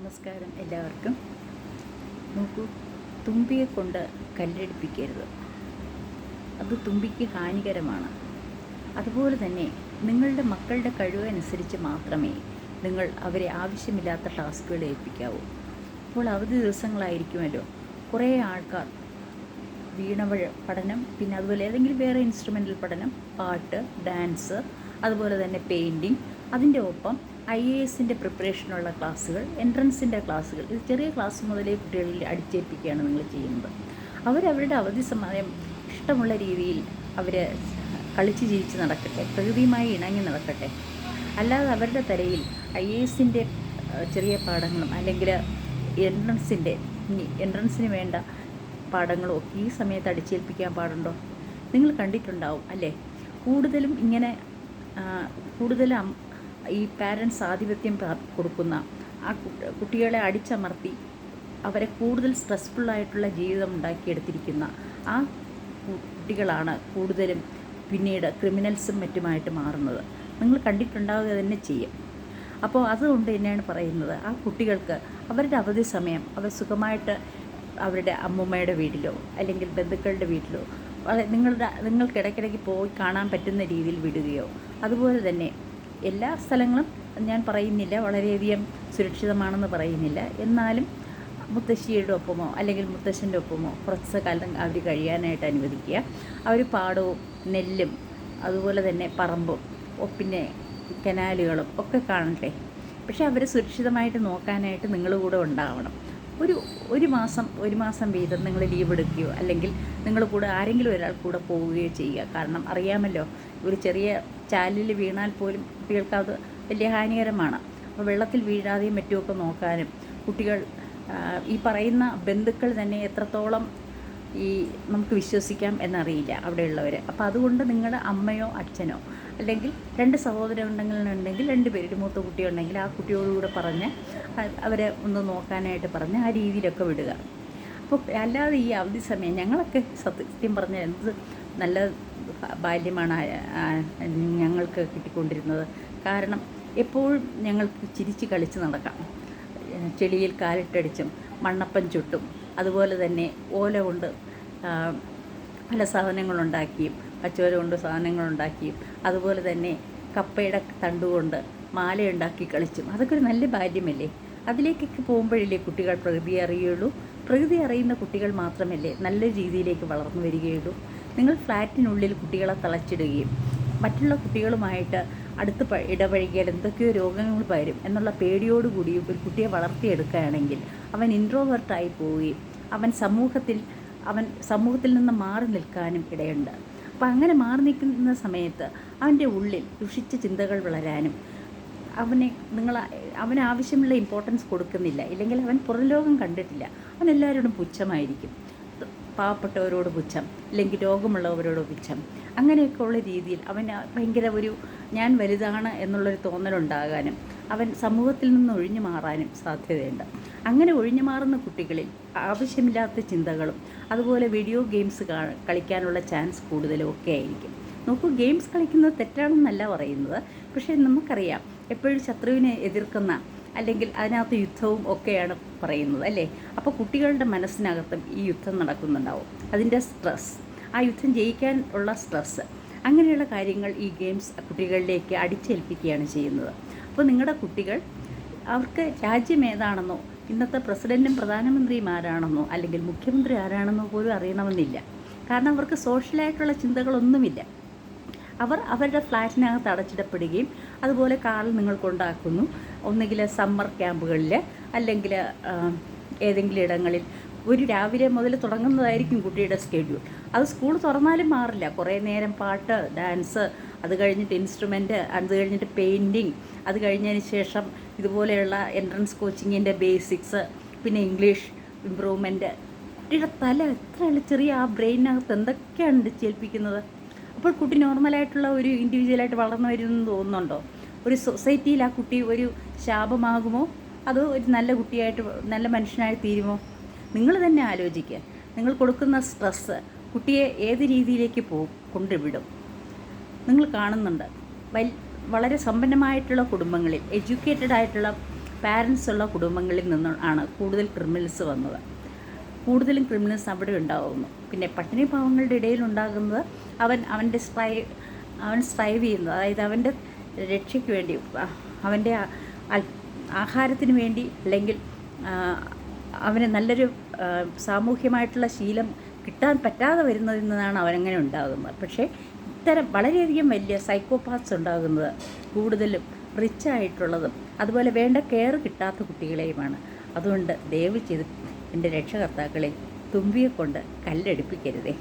നമസ്കാരം എല്ലാവർക്കും. നോക്കൂ, തുമ്പിയെ കൊണ്ട് കല്ലെടുപ്പിക്കരുത്. അത് തുമ്പിക്ക് ഹാനികരമാണ്. അതുപോലെ തന്നെ നിങ്ങളുടെ മക്കളുടെ കഴിവനുസരിച്ച് മാത്രമേ നിങ്ങൾ അവരെ ആവശ്യമില്ലാത്ത ടാസ്കുകൾ ഏൽപ്പിക്കാവൂ. ഇപ്പോൾ അവധി ദിവസങ്ങളായിരിക്കുമല്ലോ, കുറേ ആൾക്കാർ വീണ പഠനം, പിന്നെ അതുപോലെ ഏതെങ്കിലും വേറെ ഇൻസ്ട്രുമെൻ്റൽ പഠനം, പാട്ട്, ഡാൻസ്, അതുപോലെ തന്നെ പെയിൻറ്റിങ്, അതിൻ്റെ ഒപ്പം IAS പ്രിപ്പറേഷനുള്ള ക്ലാസ്സുകൾ, എൻട്രൻസിൻ്റെ ക്ലാസ്സുകൾ, ഇത് ചെറിയ ക്ലാസ് മുതലേ കുട്ടികളിൽ അടിച്ചേൽപ്പിക്കുകയാണ് നിങ്ങൾ ചെയ്യുന്നത്. അവരവരുടെ അവധി സമയം ഇഷ്ടമുള്ള രീതിയിൽ അവർ കളിച്ച് ജീവിച്ച് നടക്കട്ടെ, പ്രകൃതിയുമായി ഇണങ്ങി നടക്കട്ടെ. അല്ലാതെ അവരുടെ തലയിൽ IAS ചെറിയ പാഠങ്ങളും അല്ലെങ്കിൽ എൻട്രൻസിന് വേണ്ട പാഠങ്ങളും ഒക്കെ ഈ സമയത്ത് അടിച്ചേൽപ്പിക്കാൻ പാടുണ്ടോ? നിങ്ങൾ കണ്ടിട്ടുണ്ടാവും അല്ലേ? കൂടുതലും ഇങ്ങനെ ഈ പാരൻസ് ആധിപത്യം കൊടുക്കുന്ന ആ കുട്ടികളെ അടിച്ചമർത്തി അവരെ കൂടുതൽ സ്ട്രെസ്ഫുള്ളായിട്ടുള്ള ജീവിതം ഉണ്ടാക്കിയെടുത്തിരിക്കുന്ന ആ കുട്ടികളാണ് കൂടുതലും പിന്നീട് ക്രിമിനൽസും മറ്റുമായിട്ട് മാറുന്നത്. നിങ്ങൾ കണ്ടിട്ടുണ്ടാവുക തന്നെ ചെയ്യും. അപ്പോൾ അതുകൊണ്ട് തന്നെയാണ് പറയുന്നത്, ആ കുട്ടികൾക്ക് അവരുടെ അവധി സമയം അവർ സുഖമായിട്ട് അവരുടെ അമ്മൂമ്മയുടെ വീട്ടിലോ അല്ലെങ്കിൽ ബന്ധുക്കളുടെ വീട്ടിലോ നിങ്ങൾക്ക് ഇടയ്ക്കിടയ്ക്ക് പോയി കാണാൻ പറ്റുന്ന രീതിയിൽ വിടുകയോ, അതുപോലെ തന്നെ എല്ലാ സ്ഥലങ്ങളും ഞാൻ പറയുന്നില്ല വളരെയധികം സുരക്ഷിതമാണെന്ന് പറയുന്നില്ല, എന്നാലും മുത്തശ്ശിയുടെ ഒപ്പമോ അല്ലെങ്കിൽ മുത്തശ്ശൻ്റെ ഒപ്പമോ കുറച്ച് കാലം അവർ കഴിയാനായിട്ട് അനുവദിക്കുക. അവർ പാടവും നെല്ലും അതുപോലെ തന്നെ പറമ്പും പിന്നെ കനാലുകളും ഒക്കെ കാണട്ടെ. പക്ഷേ അവരെ സുരക്ഷിതമായിട്ട് നോക്കാനായിട്ട് നിങ്ങൾ കൂടെ ഉണ്ടാവണം. ഒരു മാസം വീതം നിങ്ങൾ ലീവ് എടുക്കുകയോ അല്ലെങ്കിൽ നിങ്ങൾ കൂടെ ആരെങ്കിലും ഒരാൾ കൂടെ പോവുകയോ ചെയ്യുക. കാരണം അറിയാമല്ലോ, ഒരു ചെറിയ ചാലിൽ വീണാൽ പോലും കുട്ടികൾക്ക് അത് വലിയ ഹാനികരമാണ്. അപ്പോൾ വെള്ളത്തിൽ വീഴാതെയും മറ്റുമൊക്കെ നോക്കാനും കുട്ടികൾ ഈ പറയുന്ന ബന്ധുക്കൾ തന്നെ എത്രത്തോളം നമുക്ക് വിശ്വസിക്കാം എന്നറിയില്ല അവിടെയുള്ളവർ. അപ്പോൾ അതുകൊണ്ട് നിങ്ങളുടെ അമ്മയോ അച്ഛനോ അല്ലെങ്കിൽ 2 സഹോദരങ്ങളുണ്ടെങ്കിൽ 2 പേര്, മൂത്ത കുട്ടിയുണ്ടെങ്കിൽ ആ കുട്ടിയോടുകൂടെ പറഞ്ഞ് അവരെ ഒന്ന് നോക്കാനായിട്ട് പറഞ്ഞ് ആ രീതിയിലൊക്കെ വിടുക. അപ്പോൾ അല്ലാതെ ഈ അവധി സമയം ഞങ്ങളൊക്കെ സത്യം പറഞ്ഞാൽ എന്ത് നല്ല ബാല്യമാണ് ഞങ്ങൾക്ക് കിട്ടിക്കൊണ്ടിരുന്നത്. കാരണം എപ്പോഴും ഞങ്ങൾക്ക് ചിരിച്ച് കളിച്ച് നടക്കാം. ചെളിയിൽ കാലിട്ടടിച്ചും മണ്ണപ്പം ചുട്ടും അതുപോലെ തന്നെ ഓല കൊണ്ട് പല സാധനങ്ങളുണ്ടാക്കിയും കച്ചോല കൊണ്ട് സാധനങ്ങളുണ്ടാക്കിയും അതുപോലെ തന്നെ കപ്പയുടെ തണ്ടുകൊണ്ട് മാലയുണ്ടാക്കി കളിച്ചും അതൊക്കെ ഒരു നല്ല ബാല്യമല്ലേ? അതിലേക്കൊക്കെ പോകുമ്പോഴല്ലേ കുട്ടികൾ പ്രകൃതിയെ അറിയുള്ളൂ. പ്രകൃതി അറിയുന്ന കുട്ടികൾ മാത്രമല്ലേ നല്ല രീതിയിലേക്ക് വളർന്നു വരികയുള്ളൂ. നിങ്ങൾ ഫ്ലാറ്റിനുള്ളിൽ കുട്ടികളെ തളച്ചിടുകയും മറ്റുള്ള കുട്ടികളുമായിട്ട് അടുത്ത് ഇടപഴകിയാൽ എന്തൊക്കെയോ രോഗങ്ങൾ വരും എന്നുള്ള പേടിയോടുകൂടി ഒരു കുട്ടിയെ വളർത്തിയെടുക്കുകയാണെങ്കിൽ അവൻ ഇൻട്രോവേർട്ടായി പോവുകയും അവൻ സമൂഹത്തിൽ നിന്ന് മാറി നിൽക്കാനും ഇടയുണ്ട്. അപ്പോൾ അങ്ങനെ മാറി നിൽക്കുന്ന സമയത്ത് അവൻ്റെ ഉള്ളിൽ ദുഷിച്ച ചിന്തകൾ വളരാനും അവന് ആവശ്യമുള്ള ഇമ്പോർട്ടൻസ് കൊടുക്കുന്നില്ല, ഇല്ലെങ്കിൽ അവൻ പുറം ലോകം കണ്ടിട്ടില്ല, അവൻ എല്ലാവരോടും പുച്ഛമായിരിക്കും. പാവപ്പെട്ടവരോട് പുച്ഛം, അല്ലെങ്കിൽ രോഗമുള്ളവരോട് പുച്ഛം, അങ്ങനെയൊക്കെ ഉള്ള രീതിയിൽ അവൻ ഭയങ്കര ഞാൻ വലുതാണ് എന്നുള്ളൊരു തോന്നലുണ്ടാകാനും അവൻ സമൂഹത്തിൽ നിന്ന് ഒഴിഞ്ഞു മാറാനും സാധ്യതയുണ്ട്. അങ്ങനെ ഒഴിഞ്ഞു മാറുന്ന കുട്ടികളിൽ ആവശ്യമില്ലാത്ത ചിന്തകളും അതുപോലെ വീഡിയോ ഗെയിംസ് കളിക്കാനുള്ള ചാൻസ് കൂടുതലും ഒക്കെ ആയിരിക്കും. നോക്കൂ, ഗെയിംസ് കളിക്കുന്നത് തെറ്റാണെന്നല്ല പറയുന്നത്, പക്ഷേ നമുക്കറിയാം എപ്പോഴും ശത്രുവിനെ എതിർക്കുന്ന അല്ലെങ്കിൽ അതിനകത്ത് യുദ്ധവും ഒക്കെയാണ് പറയുന്നത് അല്ലേ? അപ്പോൾ കുട്ടികളുടെ മനസ്സിനകത്തും ഈ യുദ്ധം നടക്കുന്നുണ്ടാവും. അതിൻ്റെ സ്ട്രെസ്, ആ യുദ്ധം ജയിക്കാൻ ഉള്ള സ്ട്രെസ്സ്, അങ്ങനെയുള്ള കാര്യങ്ങൾ ഈ ഗെയിംസ് കുട്ടികളിലേക്ക് അടിച്ചേൽപ്പിക്കുകയാണ് ചെയ്യുന്നത്. അപ്പോൾ നിങ്ങളുടെ കുട്ടികൾ അവർക്ക് രാജ്യം ഏതാണെന്നോ ഇന്നത്തെ പ്രസിഡൻറ്റും പ്രധാനമന്ത്രിയും ആരാണെന്നോ അല്ലെങ്കിൽ മുഖ്യമന്ത്രി ആരാണെന്നോ പോലും അറിയണമെന്നില്ല. കാരണം അവർക്ക് സോഷ്യലായിട്ടുള്ള ചിന്തകളൊന്നുമില്ല. അവർ അവരുടെ ഫ്ലാറ്റിനകത്ത് അടച്ചിടപ്പെടുകയും അതുപോലെ കാറിൽ നിങ്ങൾ കൊണ്ടാക്കുന്നു, ഒന്നുകിൽ സമ്മർ ക്യാമ്പുകളിൽ അല്ലെങ്കിൽ ഏതെങ്കിലും ഇടങ്ങളിൽ രാവിലെ മുതൽ തുടങ്ങുന്നതായിരിക്കും കുട്ടിയുടെ സ്കെഡ്യൂൾ. അത് സ്കൂൾ തുറന്നാലും മാറില്ല. കുറേ നേരം പാട്ട്, ഡാൻസ്, അത് കഴിഞ്ഞിട്ട് ഇൻസ്ട്രുമെൻറ്റ്, അത് കഴിഞ്ഞിട്ട് പെയിൻറ്റിങ്, അത് കഴിഞ്ഞതിന് ശേഷം ഇതുപോലെയുള്ള എൻട്രൻസ് കോച്ചിങ്ങിൻ്റെ ബേസിക്സ്, പിന്നെ ഇംഗ്ലീഷ് ഇമ്പ്രൂവ്മെൻറ്റ്. കുട്ടിയുടെ തല എത്ര ചെറിയ ആ ബ്രെയിനകത്ത് എന്തൊക്കെയാണ് ചേൽപ്പിക്കുന്നത്. അപ്പോൾ കുട്ടി നോർമലായിട്ടുള്ള ഒരു ഇൻഡിവിജ്വലായിട്ട് വളർന്നു വരുമെന്ന് തോന്നുന്നുണ്ടോ? ഒരു സൊസൈറ്റിയിൽ ആ കുട്ടി ഒരു ശാപമാകുമോ അതോ ഒരു നല്ല കുട്ടിയായിട്ട് നല്ല മനുഷ്യനായി തീരുമോ? നിങ്ങൾ തന്നെ ആലോചിക്കുക. നിങ്ങൾ കൊടുക്കുന്ന സ്ട്രെസ്സ് കുട്ടിയെ ഏത് രീതിയിലേക്ക് കൊണ്ടുവിടും? നിങ്ങൾ കാണുന്നുണ്ട് വളരെ സമ്പന്നമായിട്ടുള്ള കുടുംബങ്ങളിൽ, എഡ്യൂക്കേറ്റഡ് ആയിട്ടുള്ള പാരൻസ് ഉള്ള കുടുംബങ്ങളിൽ നിന്നാണ് കൂടുതൽ ക്രിമിനൽസ് വന്നത്. കൂടുതലും ക്രിമിനൽസ് അവിടെ ഉണ്ടാകുന്നു. പിന്നെ പട്ടിണി പാവങ്ങളുടെ ഇടയിൽ ഉണ്ടാകുന്നത് അവൻ സ്ട്രൈവ് ചെയ്യുന്നത്, അതായത് അവൻ്റെ രക്ഷയ്ക്ക് വേണ്ടി, അവൻ്റെ ആഹാരത്തിന് വേണ്ടി, അല്ലെങ്കിൽ അവന് നല്ലൊരു സാമൂഹ്യമായിട്ടുള്ള ശീലം കിട്ടാൻ പറ്റാതെ വരുന്നതിൽ നിന്നാണ് അവനങ്ങനെ ഉണ്ടാകുന്നത്. പക്ഷേ ഇത്തരം വളരെയധികം വലിയ സൈക്കോപാത്സ് ഉണ്ടാകുന്നത് കൂടുതലും റിച്ചായിട്ടുള്ളതും അതുപോലെ വേണ്ട കെയർ കിട്ടാത്ത കുട്ടികളെയുമാണ്. അതുകൊണ്ട് ദയവ് ചെയ്ത് എൻ്റെ രക്ഷകർത്താക്കളെ തുമ്പിയെ കൊണ്ട് കല്ലെടുപ്പിക്കരുതേ.